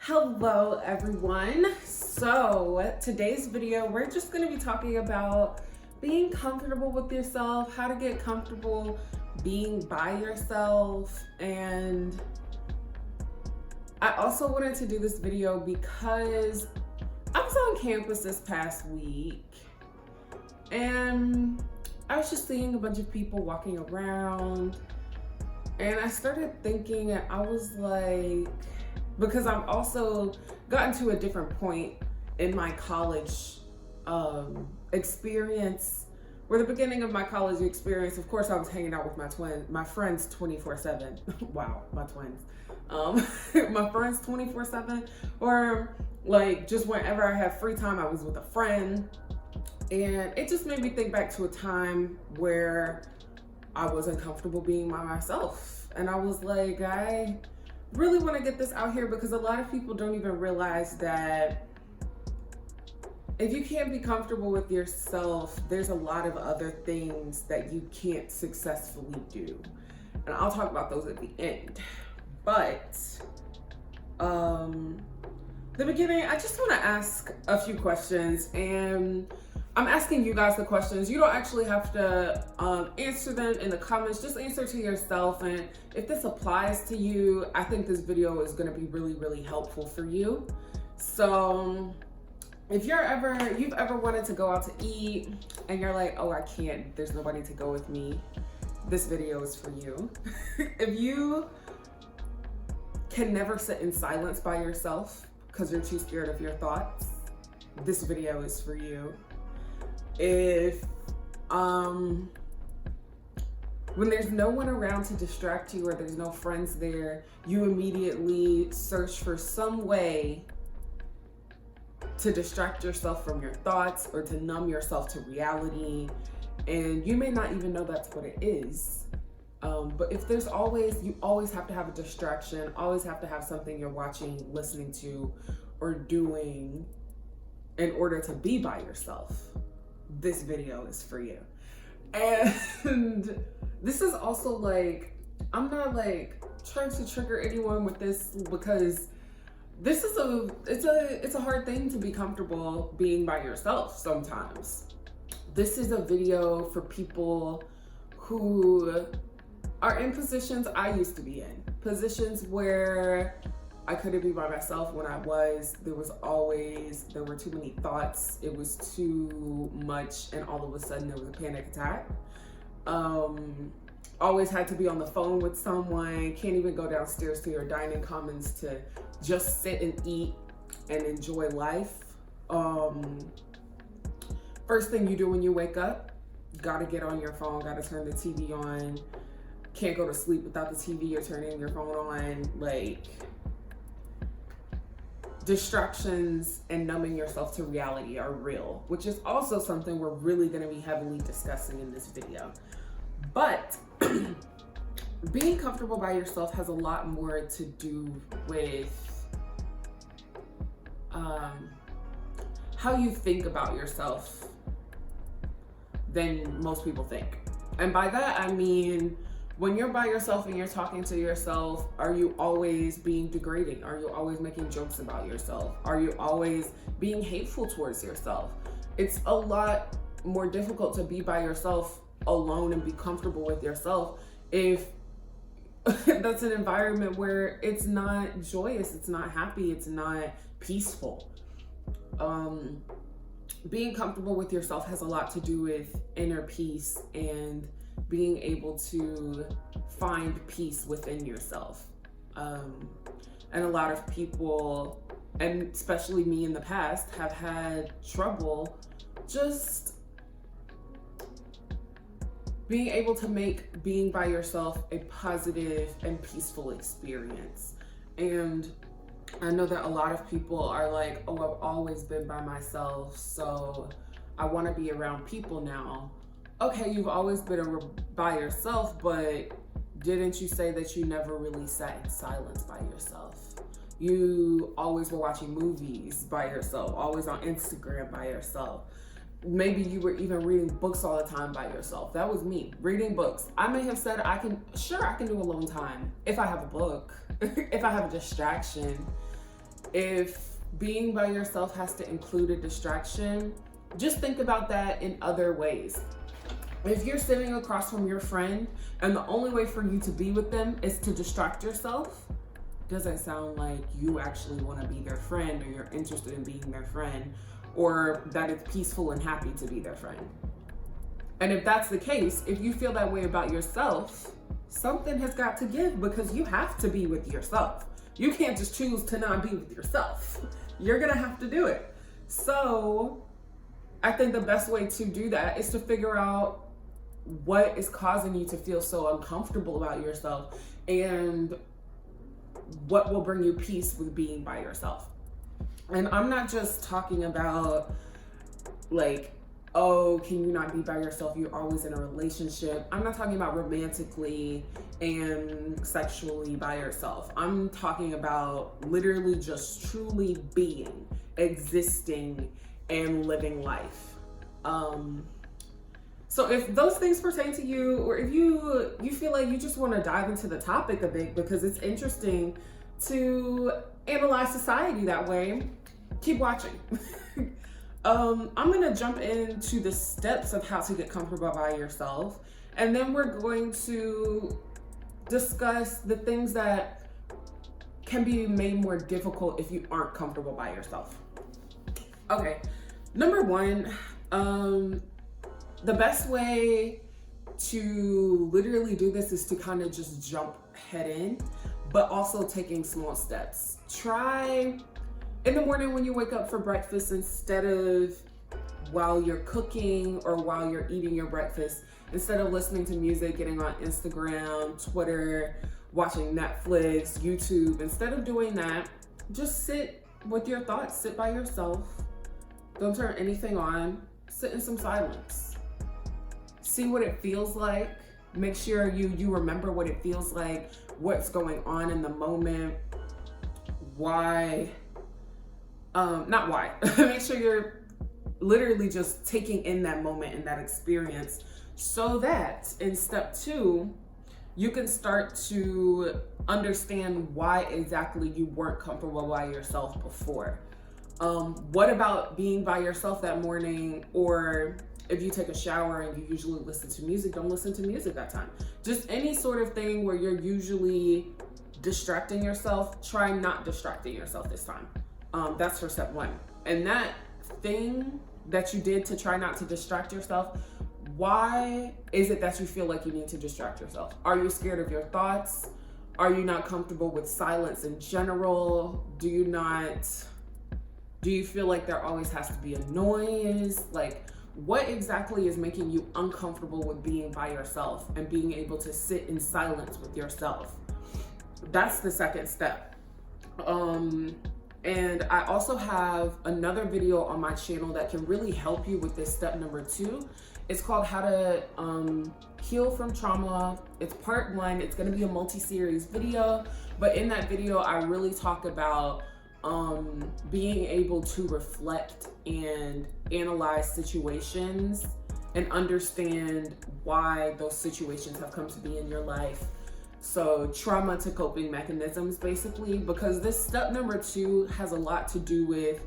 Hello everyone. So today's video, we're just going to be talking about being comfortable with yourself, how to get comfortable being by yourself. And I also wanted to do this video because I was on campus this past week and I was just seeing a bunch of people walking around, and I started thinking, and I was like, because I've also gotten to a different point in my college experience, where the beginning of my college experience, of course, I was hanging out with my friends 24/7. Wow, my twins. My friends 24/7, or like just whenever I have free time, I was with a friend. And it just made me think back to a time where I wasn't comfortable being by myself. And I was like, I really want to get this out here because a lot of people don't even realize that if you can't be comfortable with yourself, there's a lot of other things that you can't successfully do. And I'll talk about those at the end. But the beginning, I just want to ask a few questions, and I'm asking you guys the questions. You don't actually have to answer them in the comments. Just answer to yourself. And if this applies to you, I think this video is going to be really, really helpful for you. So if you've ever wanted to go out to eat and you're like, oh, I can't, there's nobody to go with me, this video is for you. If you can never sit in silence by yourself because you're too scared of your thoughts, this video is for you. If when there's no one around to distract you, or there's no friends there, you immediately search for some way to distract yourself from your thoughts or to numb yourself to reality, and you may not even know that's what it is. But if you always have to have a distraction, always have to have something you're watching, listening to, or doing in order to be by yourself, this video is for you. And this is also like, I'm not like trying to trigger anyone with this, because this is it's a hard thing to be comfortable being by yourself sometimes. This is a video for people who are in positions I used to be in, positions where I couldn't be by myself. When there were too many thoughts, it was too much, and all of a sudden there was a panic attack. Always had to be on the phone with someone, can't even go downstairs to your dining commons to just sit and eat and enjoy life. First thing you do when you wake up, gotta get on your phone, gotta turn the TV on, can't go to sleep without the TV or turning your phone on. Like, distractions and numbing yourself to reality are real, which is also something we're really going to be heavily discussing in this video. But being comfortable by yourself has a lot more to do with how you think about yourself than most people think. And by that, I mean, when you're by yourself and you're talking to yourself, are you always being degrading? Are you always making jokes about yourself? Are you always being hateful towards yourself? It's a lot more difficult to be by yourself alone and be comfortable with yourself if that's an environment where it's not joyous, it's not happy, it's not peaceful. Being comfortable with yourself has a lot to do with inner peace and being able to find peace within yourself. And a lot of people, and especially me in the past, have had trouble just being able to make being by yourself a positive and peaceful experience. And I know that a lot of people are like, oh, I've always been by myself, so I want to be around people now. Okay, you've always been by yourself, but didn't you say that you never really sat in silence by yourself? You always were watching movies by yourself, always on Instagram by yourself. Maybe you were even reading books all the time by yourself. That was me, reading books. I may have said I can do alone time if I have a book, if I have a distraction. If being by yourself has to include a distraction, just think about that in other ways. If you're sitting across from your friend and the only way for you to be with them is to distract yourself, doesn't sound like you actually want to be their friend, or you're interested in being their friend, or that it's peaceful and happy to be their friend. And if that's the case, if you feel that way about yourself, something has got to give, because you have to be with yourself. You can't just choose to not be with yourself. You're gonna have to do it. So I think the best way to do that is to figure out what is causing you to feel so uncomfortable about yourself, and what will bring you peace with being by yourself. And I'm not just talking about like, oh, can you not be by yourself? You're always in a relationship. I'm not talking about romantically and sexually by yourself. I'm talking about literally just truly being, existing, and living life. So if those things pertain to you, or if you feel like you just want to dive into the topic a bit because it's interesting to analyze society that way, keep watching. I'm gonna jump into the steps of how to get comfortable by yourself, and then we're going to discuss the things that can be made more difficult if you aren't comfortable by yourself. Okay, number one, the best way to literally do this is to kind of just jump head in, but also taking small steps. Try in the morning when you wake up for breakfast, instead of while you're cooking or while you're eating your breakfast, instead of listening to music, getting on Instagram, Twitter, watching Netflix, YouTube, instead of doing that, just sit with your thoughts, sit by yourself. Don't turn anything on, sit in some silence. See what it feels like. Make sure you remember what it feels like, what's going on in the moment, why, not why. Make sure you're literally just taking in that moment and that experience, so that in step 2, you can start to understand why exactly you weren't comfortable by yourself before. What about being by yourself that morning, or if you take a shower and you usually listen to music, don't listen to music that time. Just any sort of thing where you're usually distracting yourself, try not distracting yourself this time. That's for step 1. And that thing that you did to try not to distract yourself, why is it that you feel like you need to distract yourself? Are you scared of your thoughts? Are you not comfortable with silence in general? Do you feel like there always has to be a noise? Like, what exactly is making you uncomfortable with being by yourself and being able to sit in silence with yourself? That's the second step. And I also have another video on my channel that can really help you with this step number 2. It's called How to Heal from Trauma. It's part 1. It's going to be a multi-series video, but in that video I really talk about being able to reflect and analyze situations and understand why those situations have come to be in your life. So trauma to coping mechanisms, basically, because this step number 2 has a lot to do with,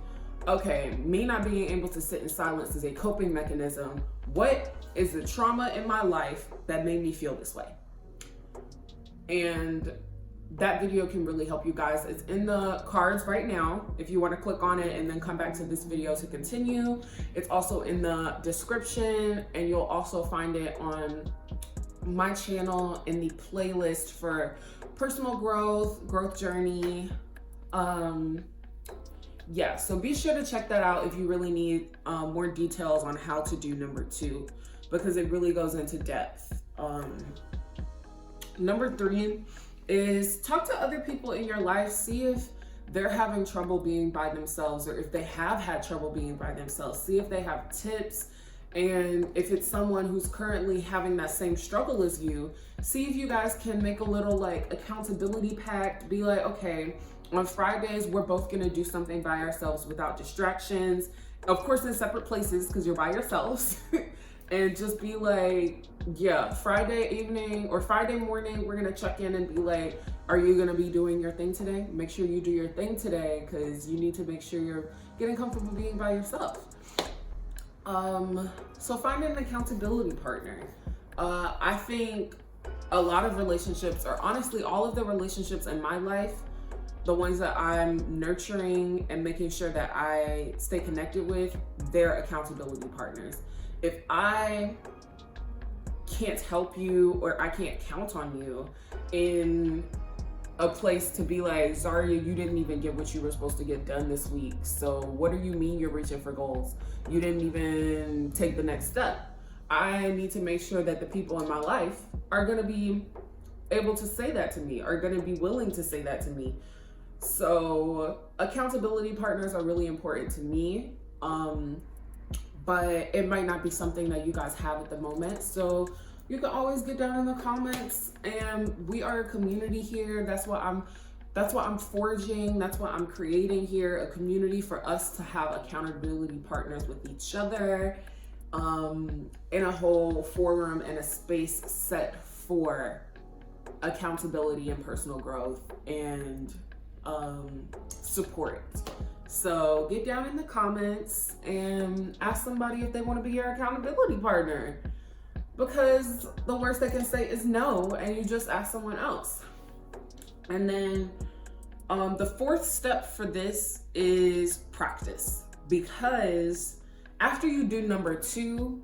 okay, me not being able to sit in silence is a coping mechanism. What is the trauma in my life that made me feel this way? And that video can really help you guys. It's in the cards right now if you want to click on it and then come back to this video to continue. It's also in the description, and you'll also find it on my channel in the playlist for personal growth journey. Yeah, so be sure to check that out if you really need more details on how to do number 2, because it really goes into depth. Number 3 is talk to other people in your life. See if they're having trouble being by themselves, or if they have had trouble being by themselves. See if they have tips, and if it's someone who's currently having that same struggle as you, see if you guys can make a little like accountability pact. Be like, okay, on Fridays we're both gonna do something by ourselves without distractions, of course in separate places because you're by yourselves. and just be like, yeah, Friday evening or Friday morning, we're gonna check in and be like, are you gonna be doing your thing today? Make sure you do your thing today, because you need to make sure you're getting comfortable being by yourself. So find an accountability partner. I think a lot of relationships, or honestly all of the relationships in my life, the ones that I'm nurturing and making sure that I stay connected with, they're accountability partners. If I can't help you, or I can't count on you in a place to be like, Zaria, you didn't even get what you were supposed to get done this week. So what do you mean you're reaching for goals? You didn't even take the next step. I need to make sure that the people in my life are going to be able to say that to me, are going to be willing to say that to me. So accountability partners are really important to me. But it might not be something that you guys have at the moment. So you can always get down in the comments, and we are a community here. That's what I'm forging. That's what I'm creating here, a community for us to have accountability partners with each other, in a whole forum and a space set for accountability and personal growth and support. So get down in the comments and ask somebody if they want to be your accountability partner, because the worst they can say is no, and you just ask someone else. And then the fourth step for this is practice, because after you do number 2,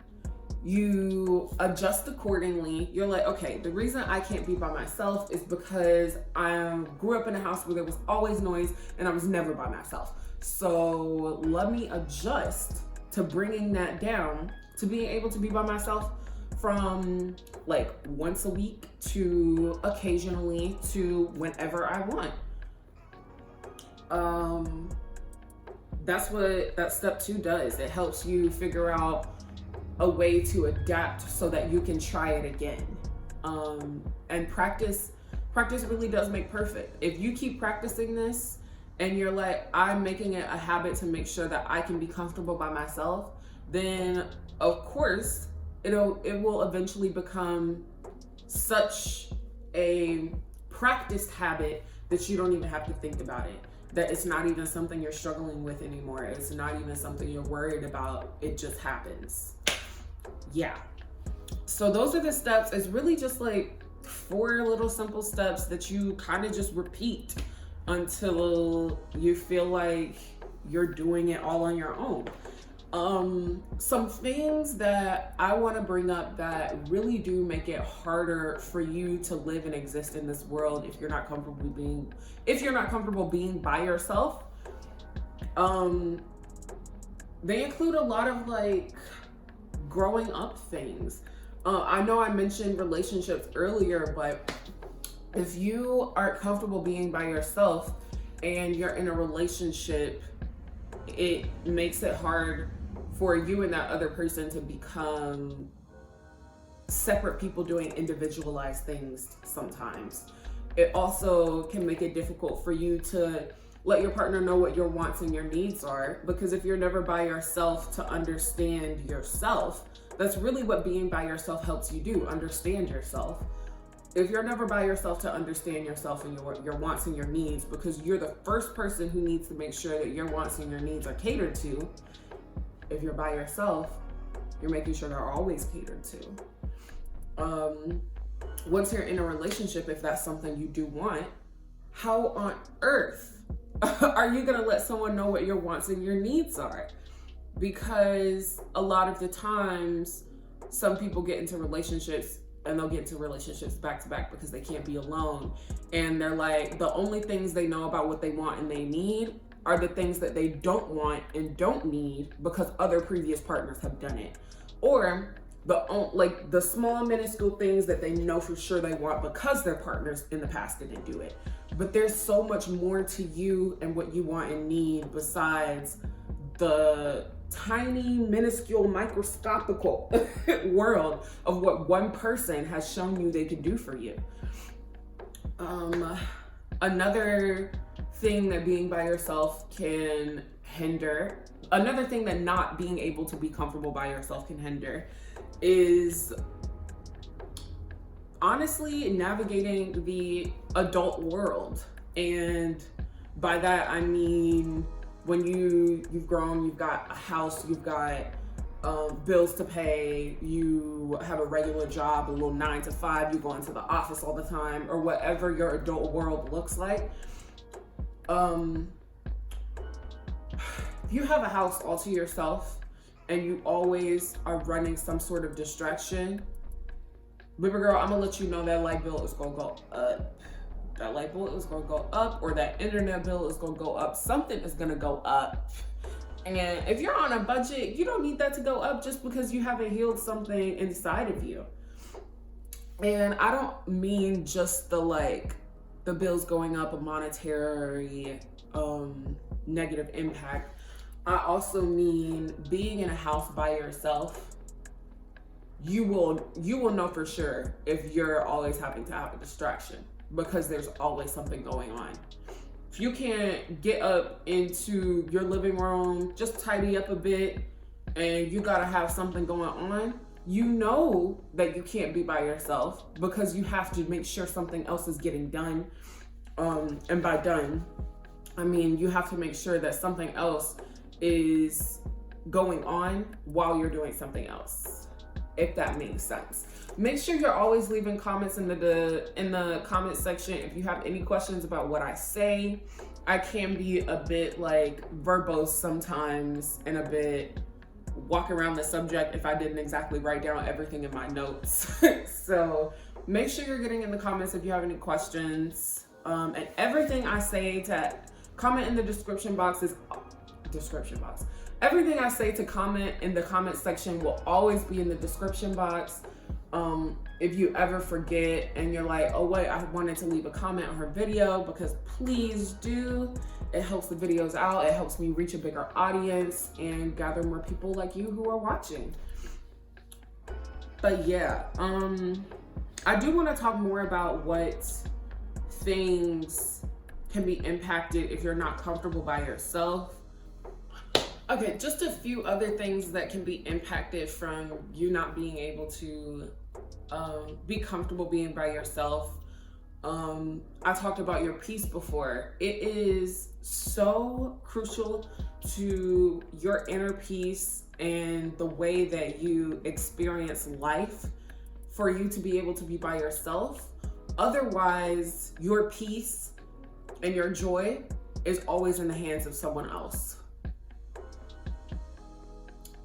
you adjust accordingly. You're like, okay, the reason I can't be by myself is because I grew up in a house where there was always noise and I was never by myself. So let me adjust to bringing that down to being able to be by myself from like once a week to occasionally to whenever I want. That's what that step 2 does. It helps you figure out a way to adapt so that you can try it again. And practice really does make perfect. If you keep practicing this and you're like, I'm making it a habit to make sure that I can be comfortable by myself, then of course it will eventually become such a practiced habit that you don't even have to think about it. That it's not even something you're struggling with anymore. It's not even something you're worried about. It just happens. Yeah. So those are the steps. It's really just like 4 little simple steps that you kind of just repeat until you feel like you're doing it all on your own. Some things that I want to bring up that really do make it harder for you to live and exist in this world if you're not comfortable being by yourself. They include a lot of like growing up things. I know I mentioned relationships earlier, but if you aren't comfortable being by yourself and you're in a relationship, it makes it hard for you and that other person to become separate people doing individualized things sometimes. It also can make it difficult for you to let your partner know what your wants and your needs are, because if you're never by yourself to understand yourself, that's really what being by yourself helps you do, understand yourself. If you're never by yourself to understand yourself and your wants and your needs, because you're the first person who needs to make sure that your wants and your needs are catered to, if you're by yourself, you're making sure they're always catered to. Once you're in a relationship, if that's something you do want, how on earth are you gonna let someone know what your wants and your needs are? Because a lot of the times, some people get into relationships and they'll get into relationships back to back because they can't be alone. And they're like, the only things they know about what they want and they need are the things that they don't want and don't need because other previous partners have done it. Or the small minuscule things that they know for sure they want because their partners in the past didn't do it. But there's so much more to you and what you want and need besides the tiny, minuscule, microscopical world of what one person has shown you they can do for you. Another thing that being by yourself can hinder, another thing that not being able to be comfortable by yourself can hinder, is honestly navigating the adult world. And by that I mean when you've grown, you've got a house, you've got bills to pay, you have a regular job, a little 9 to 5, you go into the office all the time, or whatever your adult world looks like. If you have a house all to yourself and you always are running some sort of distraction, baby girl, I'm gonna let you know that light bill is gonna go up. That light bill is gonna go up, or that internet bill is gonna go up. Something is gonna go up. And if you're on a budget, you don't need that to go up just because you haven't healed something inside of you. And I don't mean just the bills going up, a monetary negative impact. I also mean being in a house by yourself. You will know for sure if you're always having to have a distraction, because there's always something going on. If you can't get up into your living room, just tidy up a bit, and you gotta have something going on, you know that you can't be by yourself, because you have to make sure something else is getting done. And by done, I mean you have to make sure that something else is going on while you're doing something else, if that makes sense. Make sure you're always leaving comments in the comment section if you have any questions about what I say. I can be a bit verbose sometimes and a bit walk around the subject if I didn't exactly write down everything in my notes. So make sure you're getting in the comments if you have any questions. And everything I say to comment in the description box. Everything I say to comment in the comment section will always be in the description box. If you ever forget and you're like, oh wait, I wanted to leave a comment on her video, because please do. It helps the videos out. It helps me reach a bigger audience and gather more people like you who are watching. But yeah, I do want to talk more about what things can be impacted if you're not comfortable by yourself. Okay, just a few other things that can be impacted from you not being able to be comfortable being by yourself. I talked about your peace before. It is so crucial to your inner peace and the way that you experience life for you to be able to be by yourself. Otherwise, your peace and your joy is always in the hands of someone else.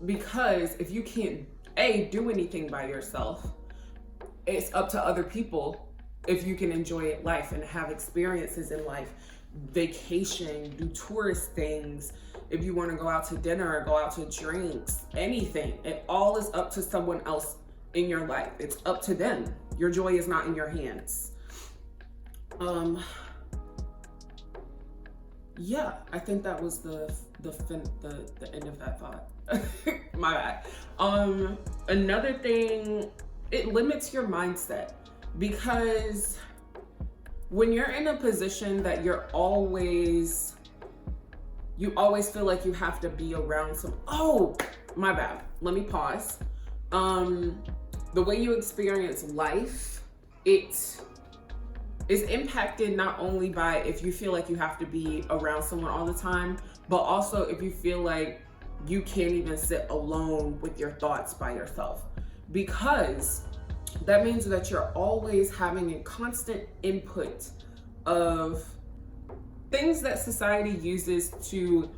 Because if you can't do anything by yourself, it's up to other people if you can enjoy life and have experiences in life, vacation, do tourist things, if you want to go out to dinner or go out to drinks, anything. It all is up to someone else in your life. It's up to them. Your joy is not in your hands. Yeah, I think that was the end of that thought. My bad. Another thing, it limits your mindset, because when you're in a position that you always feel like you have to be around my bad. Let me pause. The way you experience life, it is impacted not only by if you feel like you have to be around someone all the time, but also if you feel like you can't even sit alone with your thoughts by yourself, because that means that you're always having a constant input of things that society uses to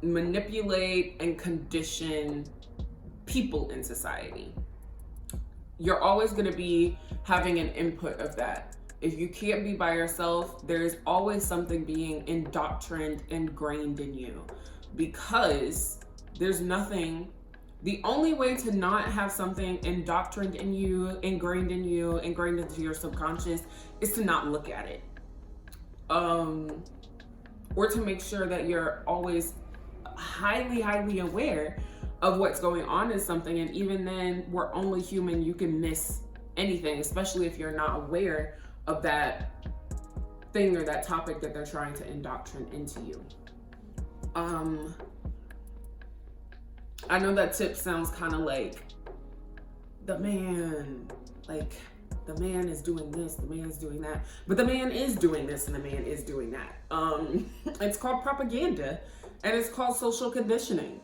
manipulate and condition people in society. You're always going to be having an input of that. If you can't be by yourself, there's always something being indoctrined, ingrained in you, because there's nothing. The only way to not have something indoctrined in you, ingrained into your subconscious, is to not look at it. Or to make sure that you're always highly, highly aware of what's going on in something. And even then, we're only human. You can miss anything, especially if you're not aware of that thing or that topic that they're trying to indoctrinate into you. I know that tip sounds kind of like the man is doing this, the man is doing that, but the man is doing this and the man is doing that. It's called propaganda and it's called social conditioning.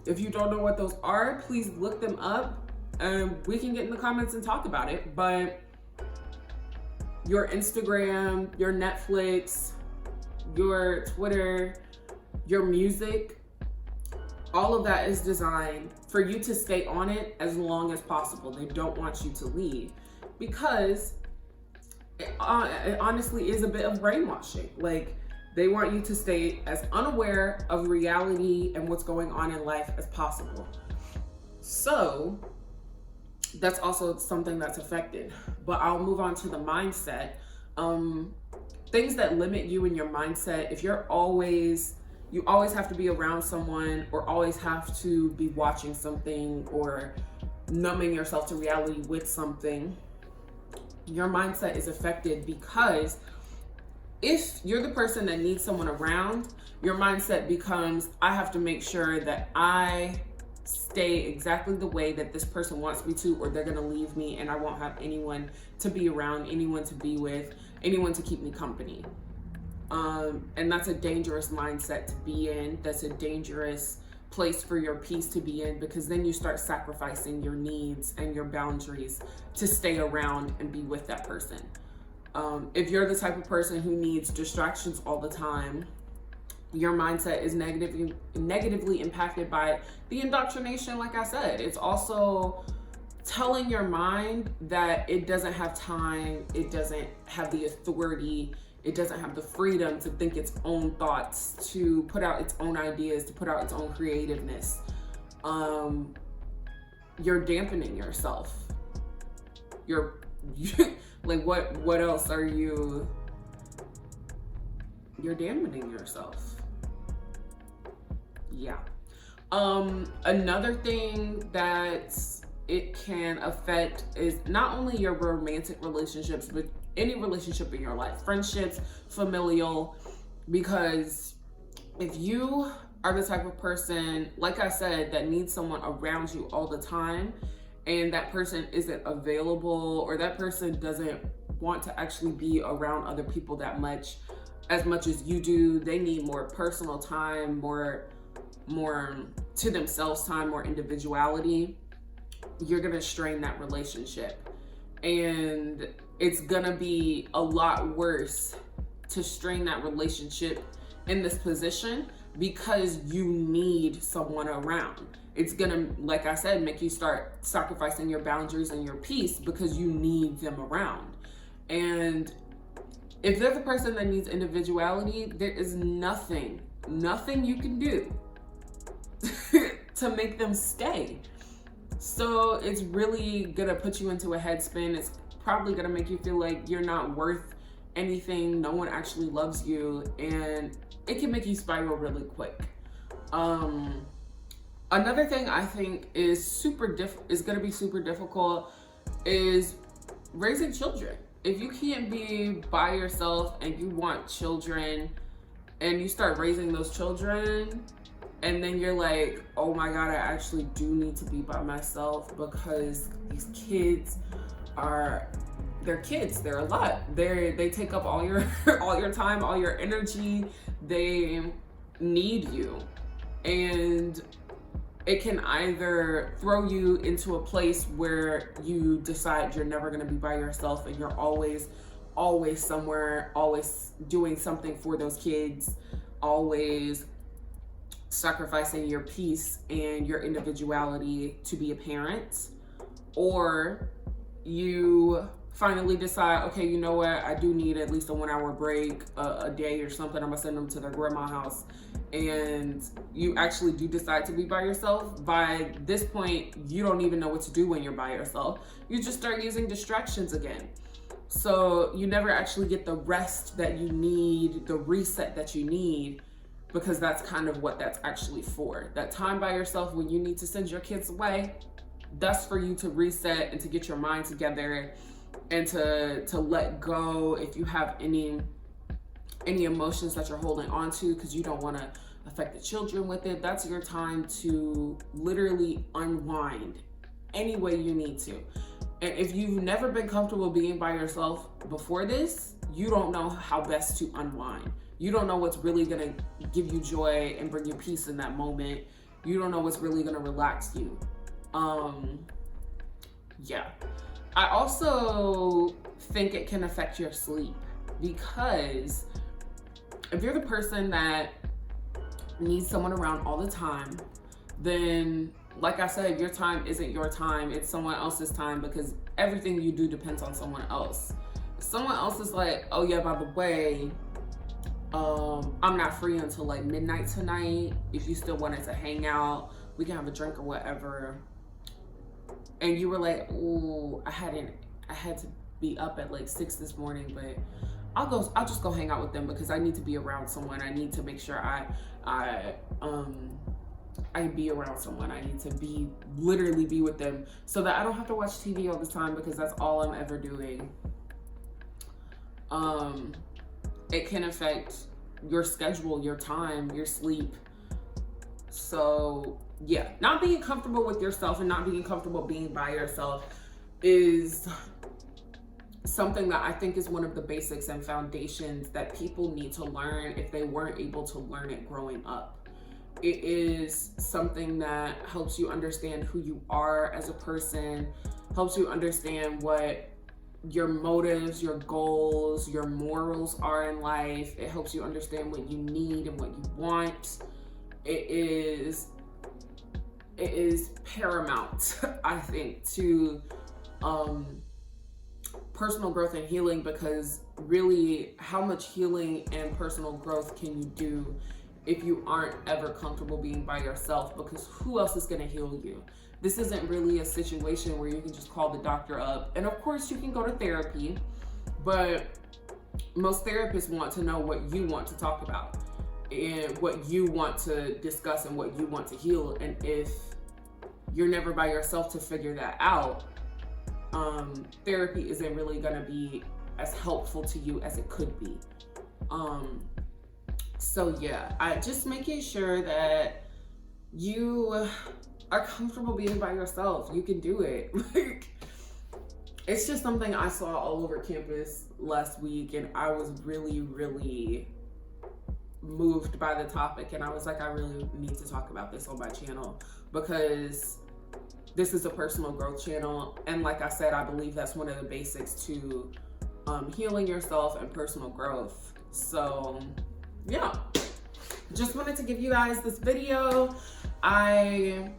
If you don't know what those are, please look them up and we can get in the comments and talk about it. But your Instagram, your Netflix, your Twitter, your music, all of that is designed for you to stay on it as long as possible. They don't want you to leave because it honestly is a bit of brainwashing. Like, they want you to stay as unaware of reality and what's going on in life as possible. So that's also something that's affected. But I'll move on to the mindset. Things that limit you in your mindset. If you always have to be around someone or always have to be watching something or numbing yourself to reality with something, your mindset is affected because if you're the person that needs someone around, your mindset becomes, I have to make sure that I stay exactly the way that this person wants me to, or they're going to leave me and I won't have anyone to be around, anyone to be with, anyone to keep me company. And that's a dangerous mindset to be in. That's a dangerous place for your peace to be in, because then you start sacrificing your needs and your boundaries to stay around and be with that person. If you're the type of person who needs distractions all the time, your mindset is negatively impacted by the indoctrination. Like I said, it's also telling your mind that it doesn't have time, it doesn't have the authority, it doesn't have the freedom to think its own thoughts, to put out its own ideas, to put out its own creativeness. You're dampening yourself. You're like, what else are you? You're dampening yourself. Yeah. Another thing that it can affect is not only your romantic relationships, but any relationship in your life, friendships, familial, because if you are the type of person, like I said, that needs someone around you all the time, and that person isn't available, or that person doesn't want to actually be around other people that much, as much as you do, they need more personal time, more to themselves time, more individuality, you're gonna strain that relationship. And it's gonna be a lot worse to strain that relationship in this position because you need someone around. It's gonna, like I said, make you start sacrificing your boundaries and your peace because you need them around. And if they're the person that needs individuality, there is nothing you can do to make them stay. So it's really gonna put you into a headspin. It's probably gonna make you feel like you're not worth anything, no one actually loves you, and it can make you spiral really quick. Another thing I think is gonna be super difficult is raising children. If you can't be by yourself and you want children and you start raising those children, and then you're like, oh my God, I actually do need to be by myself because these kids they're kids. They're a lot. They take up all your all your time, all your energy. They need you. And it can either throw you into a place where you decide you're never going to be by yourself and you're always somewhere, always doing something for those kids, always sacrificing your peace and your individuality to be a parent. Or you finally decide, okay, you know what, I do need at least a 1 hour break a day or something. I'm gonna send them to their grandma's house. And you actually do decide to be by yourself. By this point, you don't even know what to do when you're by yourself. You just start using distractions again. So you never actually get the rest that you need, the reset that you need, because that's kind of what that's actually for. That time by yourself when you need to send your kids away, that's for you to reset and to get your mind together and to let go if you have any emotions that you're holding on to because you don't want to affect the children with it. That's your time to literally unwind any way you need to. And if you've never been comfortable being by yourself before this, you don't know how best to unwind. You don't know what's really gonna give you joy and bring you peace in that moment. You don't know what's really gonna relax you. Yeah. I also think it can affect your sleep, because if you're the person that needs someone around all the time, then like I said, your time isn't your time, it's someone else's time, because everything you do depends on someone else. Someone else is like, oh yeah, by the way, I'm not free until like midnight tonight. If you still wanted to hang out, we can have a drink or whatever. And you were like, oh, I had to be up at like 6 this morning, but I'll just go hang out with them because I need to be around someone. I need to make sure I be around someone. I need to literally be with them so that I don't have to watch TV all the time, because that's all I'm ever doing. It can affect your schedule, your time, your sleep. So yeah, not being comfortable with yourself and not being comfortable being by yourself is something that I think is one of the basics and foundations that people need to learn if they weren't able to learn it growing up. It is something that helps you understand who you are as a person, helps you understand what your motives, your goals, your morals are in life. It helps you understand what you need and what you want. It is paramount, I think, to personal growth and healing, because really, how much healing and personal growth can you do if you aren't ever comfortable being by yourself? Because who else is going to heal you? This isn't really a situation where you can just call the doctor up. And of course you can go to therapy, but most therapists want to know what you want to talk about and what you want to discuss and what you want to heal. And if you're never by yourself to figure that out, therapy isn't really going to be as helpful to you as it could be. So yeah, I just making sure that you are comfortable being by yourself. You can do it. Like, it's just something I saw all over campus last week, and I was really, really moved by the topic. And I was like, I really need to talk about this on my channel, because this is a personal growth channel. And like I said, I believe that's one of the basics to healing yourself and personal growth. So yeah, just wanted to give you guys this video. I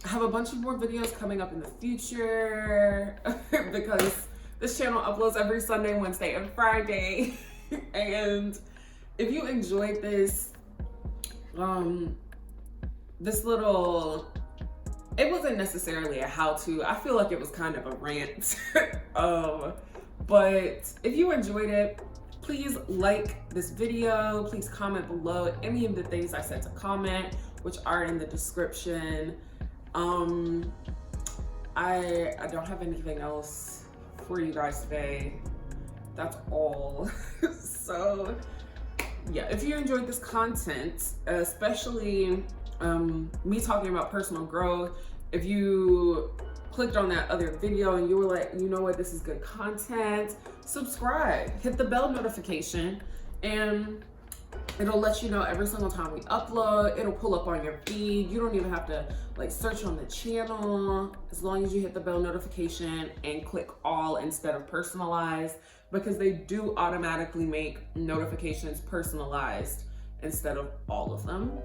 have a bunch of more videos coming up in the future because this channel uploads every Sunday, Wednesday, and Friday. And if you enjoyed this, this little, it wasn't necessarily a how-to. I feel like it was kind of a rant. But if you enjoyed it, please like this video. Please comment below any of the things I said to comment, which are in the description. I don't have anything else for you guys today. That's all. So yeah, if you enjoyed this content, especially me talking about personal growth, if you clicked on that other video and you were like, you know what, this is good content, subscribe, hit the bell notification, and it'll let you know every single time we upload. It'll pull up on your feed. You don't even have to like search on the channel, as long as you hit the bell notification and click all instead of personalized, because they do automatically make notifications personalized instead of all of them.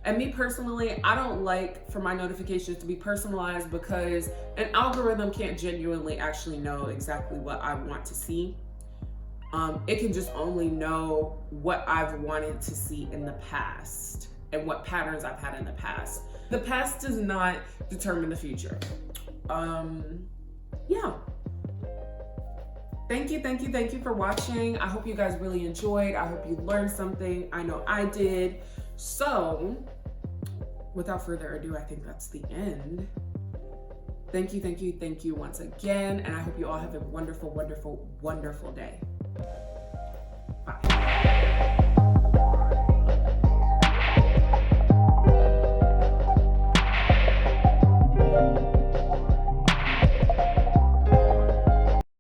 And me personally, I don't like for my notifications to be personalized, because an algorithm can't genuinely actually know exactly what I want to see. It can just only know what I've wanted to see in the past and what patterns I've had in the past. The past does not determine the future. Yeah. Thank you for watching. I hope you guys really enjoyed. I hope you learned something. I know I did. So without further ado, I think that's the end. Thank you once again. And I hope you all have a wonderful, wonderful, wonderful day.